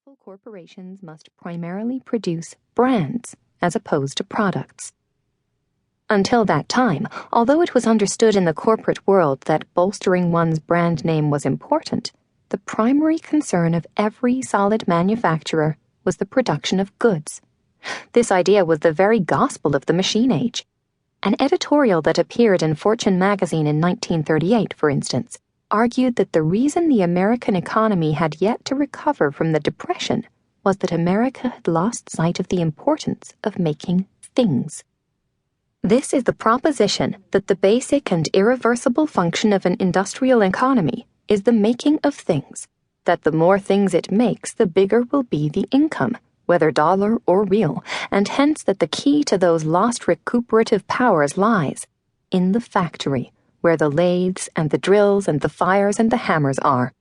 Successful corporations must primarily produce brands as opposed to products. Until that time, although it was understood in the corporate world that bolstering one's brand name was important, the primary concern of every solid manufacturer was the production of goods. This idea was the very gospel of the machine age. An editorial that appeared in Fortune magazine in 1938, for instance, argued that the reason the American economy had yet to recover from the Depression was that America had lost sight of the importance of making things. This is the proposition that the basic and irreversible function of an industrial economy is the making of things, that the more things it makes, the bigger will be the income, whether dollar or real, and hence that the key to those lost recuperative powers lies in the factory, where the lathes and the drills and the fires and the hammers are.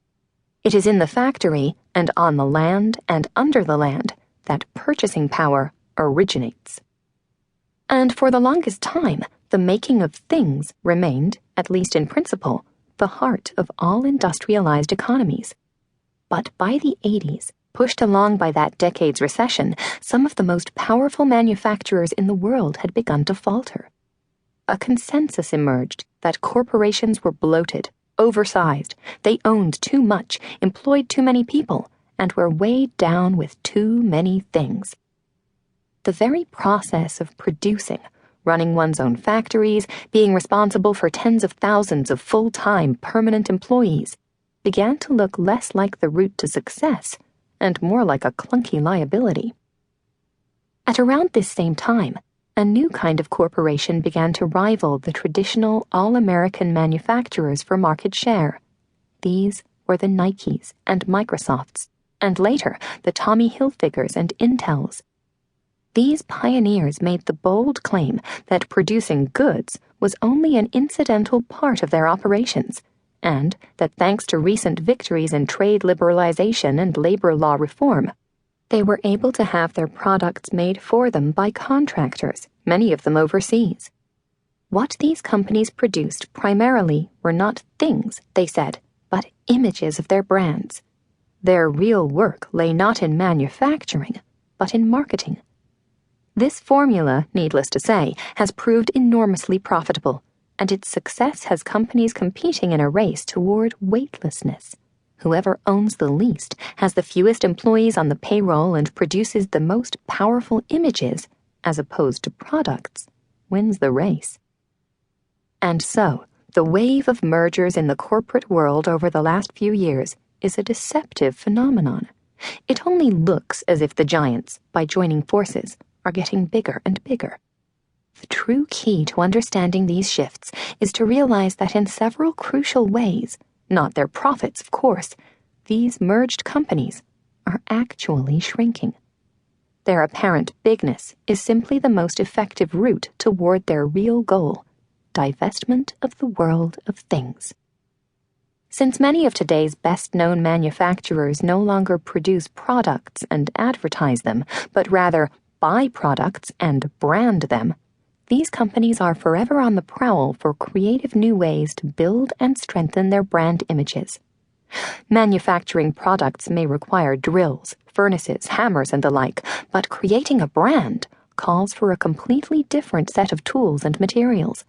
It is in the factory and on the land and under the land that purchasing power originates. And for the longest time, the making of things remained, at least in principle, the heart of all industrialized economies. But by the 80s, pushed along by that decade's recession, some of the most powerful manufacturers in the world had begun to falter. A consensus emerged that corporations were bloated, oversized, they owned too much, employed too many people, and were weighed down with too many things. The very process of producing, running one's own factories, being responsible for tens of thousands of full-time permanent employees, began to look less like the route to success and more like a clunky liability. At around this same time, a new kind of corporation began to rival the traditional all-American manufacturers for market share. These were the Nikes and Microsofts, and later the Tommy Hilfigers and Intels. These pioneers made the bold claim that producing goods was only an incidental part of their operations, and that thanks to recent victories in trade liberalization and labor law reform, they were able to have their products made for them by contractors, many of them overseas. What these companies produced primarily were not things, they said, but images of their brands. Their real work lay not in manufacturing, but in marketing. This formula, needless to say, has proved enormously profitable, and its success has companies competing in a race toward weightlessness. Whoever owns the least, has the fewest employees on the payroll, and produces the most powerful images, as opposed to products, wins the race. And so, the wave of mergers in the corporate world over the last few years is a deceptive phenomenon. It only looks as if the giants, by joining forces, are getting bigger and bigger. The true key to understanding these shifts is to realize that in several crucial ways, not their profits, of course, these merged companies are actually shrinking. Their apparent bigness is simply the most effective route toward their real goal, divestment of the world of things. Since many of today's best-known manufacturers no longer produce products and advertise them, but rather buy products and brand them, these companies are forever on the prowl for creative new ways to build and strengthen their brand images. Manufacturing products may require drills, furnaces, hammers, and the like, but creating a brand calls for a completely different set of tools and materials.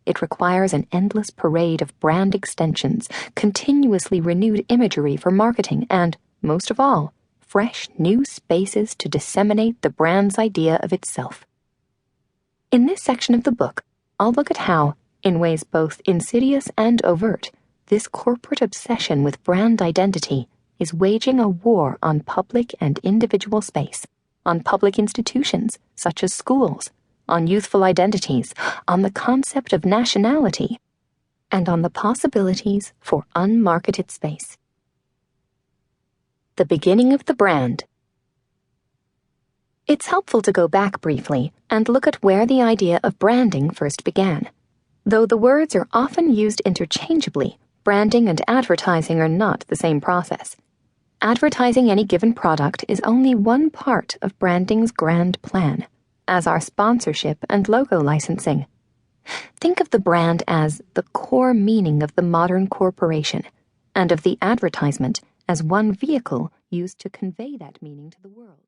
It requires an endless parade of brand extensions, continuously renewed imagery for marketing, and, most of all, fresh new spaces to disseminate the brand's idea of itself. In this section of the book, I'll look at how, in ways both insidious and overt, this corporate obsession with brand identity is waging a war on public and individual space, on public institutions, such as schools, on youthful identities, on the concept of nationality, and on the possibilities for unmarketed space. The beginning of the brand. It's helpful to go back briefly and look at where the idea of branding first began. Though the words are often used interchangeably, branding and advertising are not the same process. Advertising any given product is only one part of branding's grand plan, as are sponsorship and logo licensing. Think of the brand as the core meaning of the modern corporation, and of the advertisement as one vehicle used to convey that meaning to the world.